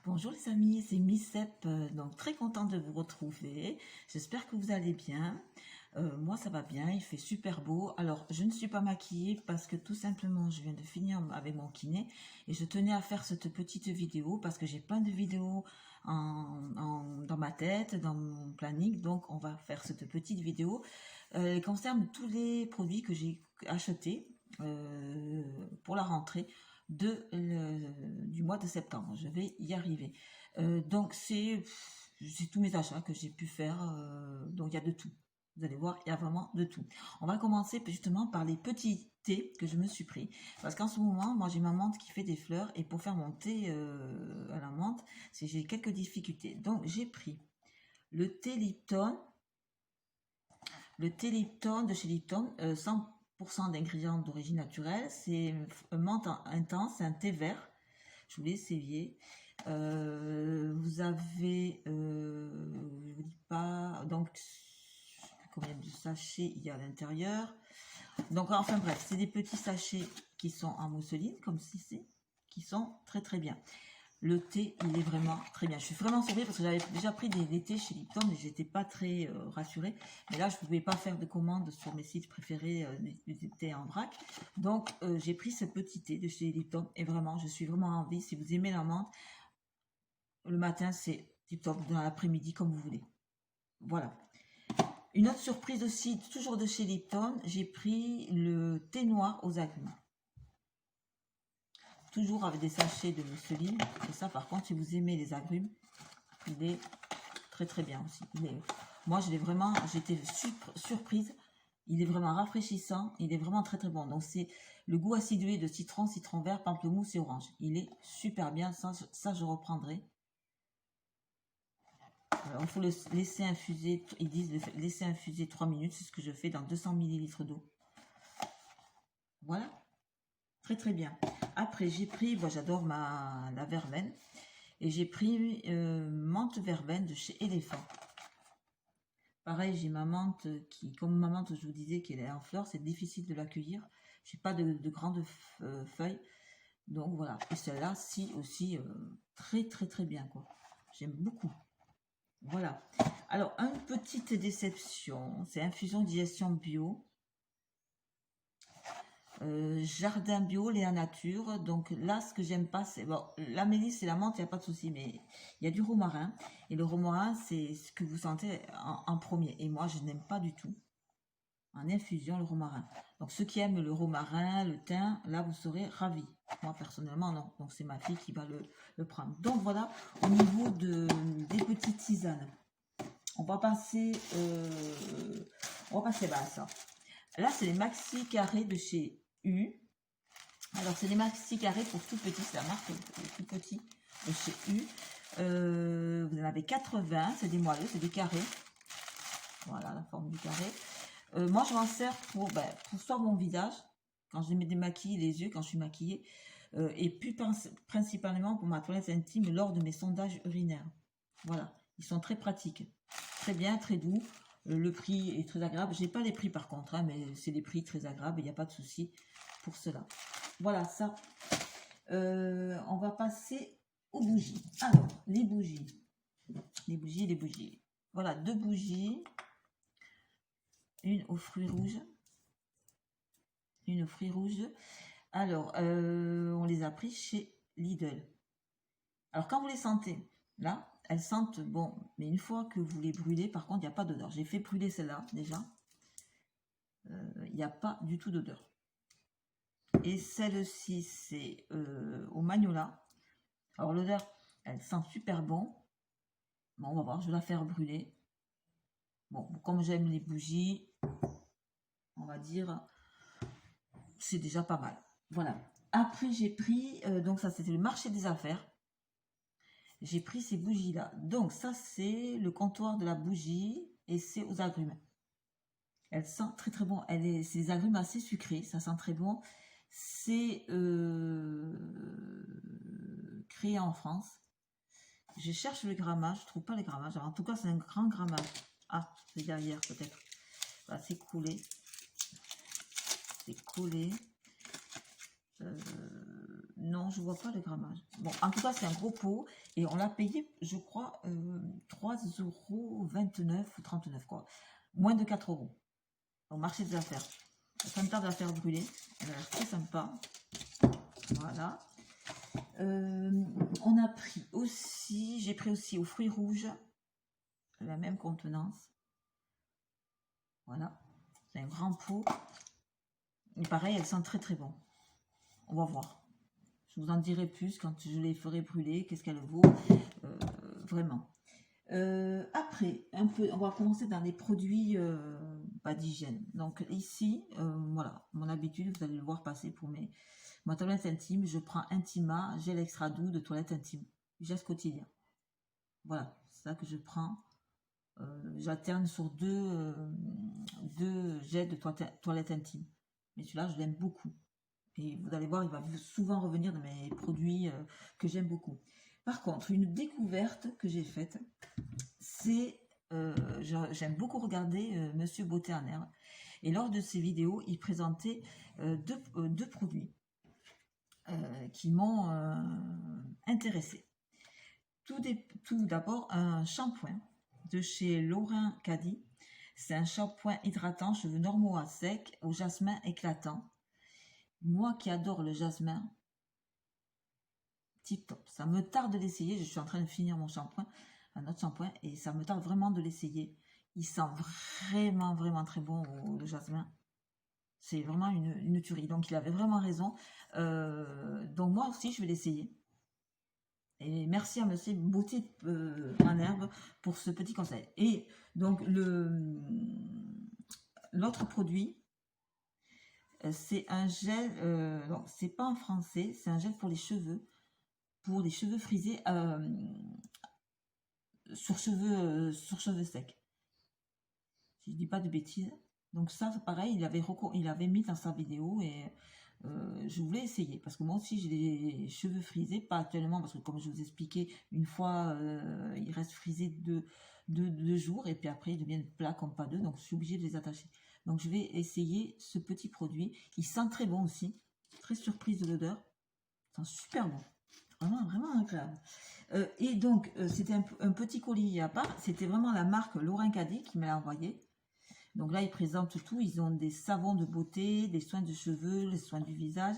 Bonjour les amis, c'est Miss Sep, donc très contente de vous retrouver. J'espère que vous allez bien. Moi ça va bien, il fait super beau. Alors je ne suis pas maquillée parce que tout simplement je viens de finir avec mon kiné et je tenais à faire cette petite vidéo parce que j'ai plein de vidéos dans ma tête, dans mon planning. Donc on va faire cette petite vidéo. Elle concerne tous les produits que j'ai achetés pour la rentrée du mois de septembre. Je vais y arriver. Donc c'est tous mes achats que j'ai pu faire. Donc il y a de tout. Vous allez voir, il y a vraiment de tout. On va commencer justement par les petits thés que je me suis pris. Parce qu'en ce moment, moi j'ai ma menthe qui fait des fleurs. Et pour faire mon thé à la menthe, j'ai quelques difficultés. Donc j'ai pris le thé Lipton. Le thé Lipton de chez Lipton, 100% d'ingrédients d'origine naturelle. C'est menthe intense, c'est un thé vert. Je vous l'ai essayé. Vous avez, je ne vous dis pas, donc combien de sachets il y a à l'intérieur. Donc enfin bref, c'est des petits sachets qui sont en mousseline, comme ceci, qui sont très très bien. Le thé, il est vraiment très bien. Je suis vraiment surprise parce que j'avais déjà pris des thés chez Lipton et j'étais pas très rassurée. Mais là, je ne pouvais pas faire de commandes sur mes sites préférés des thés en vrac. Donc, j'ai pris ce petit thé de chez Lipton et vraiment, je suis vraiment envie. Si vous aimez la menthe, le matin, c'est tip top. Dans l'après-midi, comme vous voulez. Voilà. Une autre surprise aussi, toujours de chez Lipton, j'ai pris le thé noir aux agrumes. Toujours avec des sachets de mousseline. Et ça, par contre, si vous aimez les agrumes, il est très très bien aussi. Moi, j'étais surprise. Il est vraiment rafraîchissant. Il est vraiment très très bon. Donc, c'est le goût acidulé de citron, citron vert, pamplemousse et orange. Il est super bien. Ça je reprendrai. Alors, il faut le laisser infuser. Ils disent laisser infuser 3 minutes. C'est ce que je fais dans 200 ml d'eau. Voilà. Très très bien. Après, j'ai pris, moi j'adore la verveine. Et j'ai pris menthe verveine de chez Elephant. Pareil, j'ai ma menthe qui, comme ma menthe, je vous disais qu'elle est en fleurs, c'est difficile de l'accueillir. J'ai pas de grandes feuilles. Donc voilà. Et celle-là, si aussi, très très très bien quoi. J'aime beaucoup. Voilà. Alors, une petite déception, c'est infusion digestion bio. Jardin bio, Léa Nature. Donc là, ce que j'aime pas, c'est bon, la mélisse et la menthe, il n'y a pas de souci, mais il y a du romarin. Et le romarin, c'est ce que vous sentez en premier. Et moi, je n'aime pas du tout en infusion le romarin. Donc ceux qui aiment le romarin, le thym, là, vous serez ravis. Moi, personnellement, non. Donc c'est ma fille qui va le prendre. Donc voilà, au niveau des petites tisanes. On va passer à ça. Là, c'est les maxi carrés de chez U. Alors, c'est des maxi carrés pour tout petit. C'est la marque tout petit de chez U. Vous en avez 80. C'est des moelleux, c'est des carrés. Voilà, la forme du carré. Moi, je m'en sers pour soit mon visage, quand je me démaquille les yeux, quand je suis maquillée. Et puis, principalement pour ma toilette intime lors de mes sondages urinaires. Voilà, ils sont très pratiques. Très bien, très doux. Le prix est très agréable. Je n'ai pas les prix par contre, hein, mais c'est des prix très agréables. Il n'y a pas de souci pour cela. Voilà, ça. On va passer aux bougies. Alors, les bougies. Les bougies. Voilà, 2 bougies. Une aux fruits rouges. Une aux fruits rouges. Alors, on les a pris chez Lidl. Alors, quand vous les sentez, là, elles sentent bon, mais une fois que vous les brûlez, par contre, il n'y a pas d'odeur. J'ai fait brûler celle-là déjà. Il n'y a pas du tout d'odeur. Et celle-ci, c'est au magnolia. Alors l'odeur, elle sent super bon. Bon, on va voir, je vais la faire brûler. Bon, comme j'aime les bougies, on va dire, c'est déjà pas mal. Voilà. Après, j'ai pris, donc ça c'était le marché des affaires. J'ai pris ces bougies-là. Donc ça, c'est le comptoir de la bougie et c'est aux agrumes. Elle sent très très bon. C'est des agrumes assez sucrés, ça sent très bon. C'est créé en France. Je cherche le grammage, je trouve pas les grammages. Alors, en tout cas, c'est un grand grammage. Ah, c'est derrière peut-être. Voilà, c'est collé. C'est collé. non, je vois pas le grammage. Bon, en tout cas, c'est un gros pot et on l'a payé, je crois, 3,29 € ou 39 quoi. Moins de 4 € au marché des affaires. Ça me tarde à faire brûler. Elle a l'air très sympa. Voilà. On a pris aussi, j'ai pris aussi aux fruits rouges la même contenance. Voilà. C'est un grand pot. Et pareil, elle sent très très bon. On va voir. Je vous en dirai plus quand je les ferai brûler, qu'est-ce qu'elle vaut, vraiment. Après, on va commencer dans les produits d'hygiène. Donc ici, voilà, mon habitude, vous allez le voir passer pour ma toilette intime. Je prends Intima, gel extra doux de toilette intime, geste quotidien. Voilà, c'est ça que je prends. J'alterne sur deux jets de toilette intime. Mais celui-là, je l'aime beaucoup. Et vous allez voir, il va souvent revenir dans mes produits que j'aime beaucoup. Par contre, une découverte que j'ai faite, c'est, j'aime beaucoup regarder Monsieur Beauté en Herbe. Et lors de ses vidéos, il présentait deux produits qui m'ont intéressée. Tout d'abord, un shampoing de chez Laurent Caddy. C'est un shampoing hydratant, cheveux normaux à sec, au jasmin éclatant. Moi qui adore le jasmin, tip top. Ça me tarde de l'essayer. Je suis en train de finir mon shampoing, un autre shampoing, et ça me tarde vraiment de l'essayer. Il sent vraiment, vraiment très bon le jasmin. C'est vraiment une tuerie. Donc il avait vraiment raison. Donc moi aussi, je vais l'essayer. Et merci à Monsieur Beauté en Herbe pour ce petit conseil. Et donc l'autre produit, c'est un gel, non, c'est pas en français, c'est un gel pour les cheveux frisés sur cheveux secs. Si je dis pas de bêtises. Donc ça, c'est pareil, il avait mis dans sa vidéo et je voulais essayer parce que moi aussi j'ai des cheveux frisés, pas actuellement parce que comme je vous expliquais, une fois ils restent frisés deux jours et puis après ils deviennent plats comme pas deux, donc je suis obligée de les attacher. Donc je vais essayer ce petit produit. Il sent très bon aussi, très surprise de l'odeur, il sent super bon, vraiment vraiment agréable. Et donc c'était un petit colis à part, c'était vraiment la marque Laurent Caddy qui me l'a envoyé. Donc là, ils présentent tout. Ils ont des savons de beauté, des soins de cheveux, les soins du visage,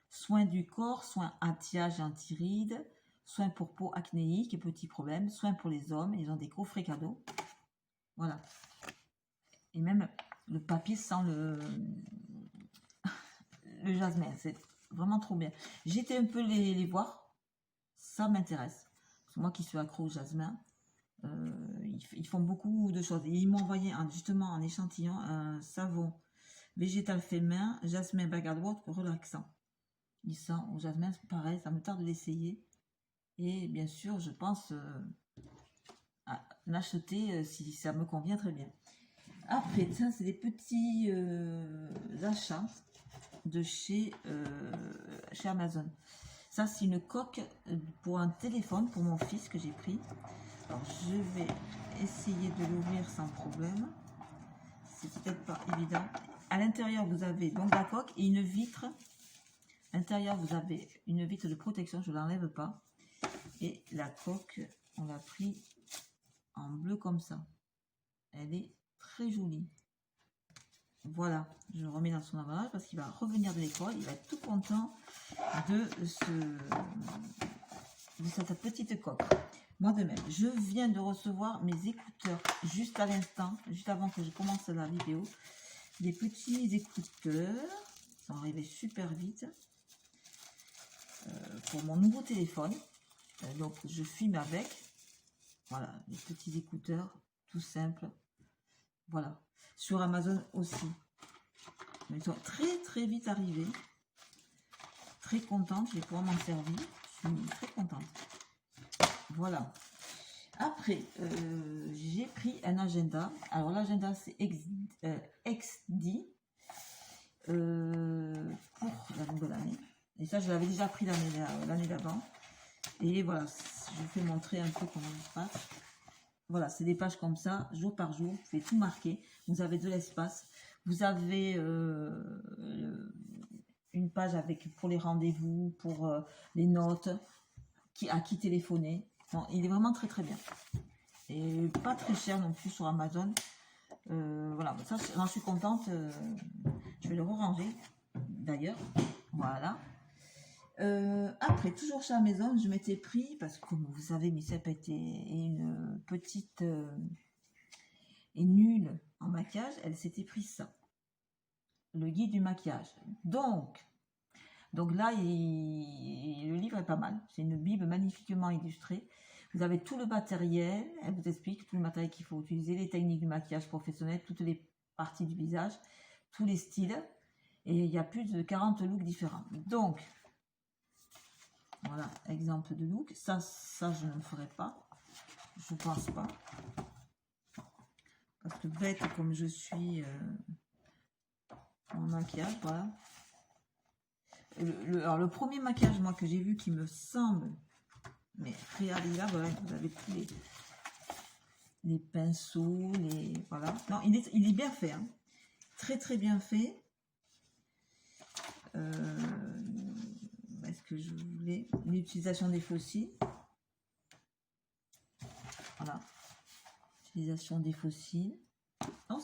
soins du corps, soins anti-âge et anti-rides, soins pour peau acnéique et petits problèmes, soins pour les hommes. Ils ont des coffrets cadeaux. Voilà. Et même le papier sent le jasmin. C'est vraiment trop bien. J'étais un peu les voir. Ça m'intéresse. Moi qui suis accro au jasmin. Ils font beaucoup de choses. Et ils m'ont envoyé justement en échantillon un savon végétal fait main, jasmin bagadouat relaxant. Il sent au jasmin, pareil, ça me tarde de l'essayer. Et bien sûr, je pense à l'acheter si ça me convient très bien. Après, ça, c'est des petits achats de chez Amazon. Ça, c'est une coque pour un téléphone pour mon fils que j'ai pris. Alors, je vais essayer de l'ouvrir sans problème. C'est peut-être pas évident. À l'intérieur, vous avez donc la coque et une vitre. À l'intérieur, vous avez une vitre de protection. Je ne l'enlève pas. Et la coque, on l'a pris en bleu comme ça. Elle est très jolie. Voilà, je le remets dans son emballage parce qu'il va revenir de l'école. Il va être tout content de cette petite coque. Moi de même, je viens de recevoir mes écouteurs juste à l'instant, juste avant que je commence la vidéo. Des petits écouteurs, ils sont arrivés super vite pour mon nouveau téléphone. Donc je filme avec. Voilà, les petits écouteurs, tout simple. Voilà, sur Amazon aussi. Ils sont très très vite arrivés. Très contente, je vais pouvoir m'en servir. Je suis très contente. Voilà. Après, j'ai pris un agenda. Alors l'agenda c'est XD pour la nouvelle année. Et ça, je l'avais déjà pris l'année d'avant. Et voilà, je vais vous montrer un peu comment ça se passe. Voilà, c'est des pages comme ça, jour par jour. Vous pouvez tout marquer. Vous avez de l'espace. Vous avez une une page avec pour les rendez-vous, pour les notes, à qui téléphoner. Non, il est vraiment très très bien. Et pas très cher non plus sur Amazon. Voilà, ça j'en suis contente. Je vais le ranger d'ailleurs. Voilà. Après, toujours chez la maison, je m'étais pris, parce que comme vous savez, Micep était une petite et nulle en maquillage, elle s'était pris ça. Le guide du maquillage. Donc là, le livre est pas mal. C'est une bible magnifiquement illustrée. Vous avez tout le matériel. Elle vous explique tout le matériel qu'il faut utiliser, les techniques du maquillage professionnel, toutes les parties du visage, tous les styles. Et il y a plus de 40 looks différents. Donc, voilà, exemple de look. Ça je ne le ferai pas. Je ne pense pas. Parce que bête comme je suis en maquillage, voilà. Alors le premier maquillage moi que j'ai vu qui me semble mais réalisable, voilà, vous avez tous les pinceaux, voilà. Non, il est bien fait, hein. Très très bien fait. Est-ce que je voulais l'utilisation des fossiles, voilà, utilisation des fossiles. Non,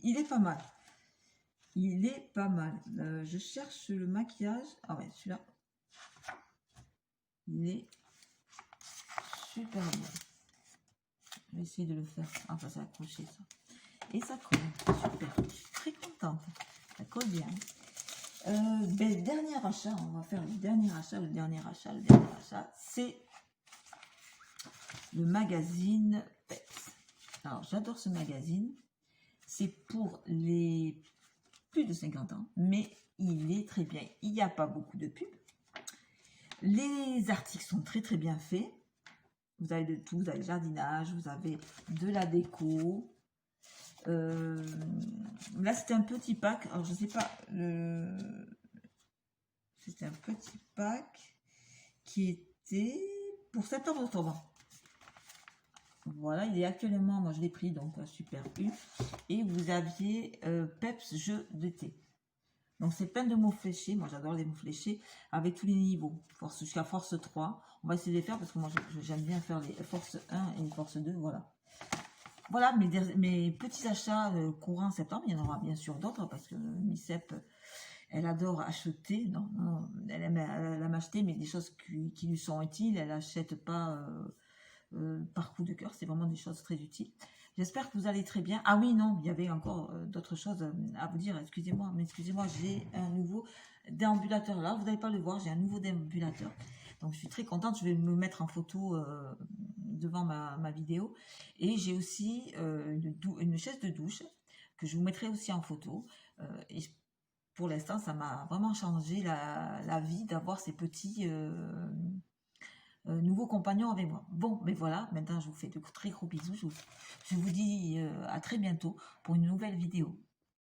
il est pas mal. Il est pas mal. Je cherche le maquillage. Ah ouais, celui-là. Il est super bien. Je vais essayer de le faire. Ah, ça s'est accroché, ça. Et ça colle. Super. Je suis très contente. Ça colle bien. Dernier achat. On va faire le dernier achat. Le dernier achat, c'est le magazine Peps. Alors, j'adore ce magazine. C'est pour les plus de 50 ans, mais il est très bien. Il n'y a pas beaucoup de pubs. Les articles sont très très bien faits. Vous avez de tout, vous avez le jardinage, vous avez de la déco. Là, c'était un petit pack. Alors, je sais pas, c'était un petit pack qui était pour septembre-octobre. Voilà, il est actuellement, moi je l'ai pris, donc super U. Et vous aviez Peps jeu de thé. Donc c'est plein de mots fléchés, moi j'adore les mots fléchés, avec tous les niveaux, jusqu'à force 3. On va essayer de les faire parce que moi j'aime bien faire les force 1 et les force 2, voilà. Voilà mes petits achats courant septembre, il y en aura bien sûr d'autres parce que Micep, elle adore acheter, non, elle aime acheter, mais des choses qui lui sont utiles, elle n'achète pas par coup de cœur, c'est vraiment des choses très utiles. J'espère que vous allez très bien. Ah oui, non, il y avait encore d'autres choses à vous dire. Excusez-moi, j'ai un nouveau déambulateur là. Vous n'allez pas le voir, j'ai un nouveau déambulateur. Donc, je suis très contente. Je vais me mettre en photo devant ma vidéo. Et j'ai aussi une chaise de douche que je vous mettrai aussi en photo. Et pour l'instant, ça m'a vraiment changé la vie d'avoir ces petits... nouveau compagnon avec moi. Bon, mais voilà, maintenant je vous fais de très gros bisous. Je vous dis à très bientôt pour une nouvelle vidéo.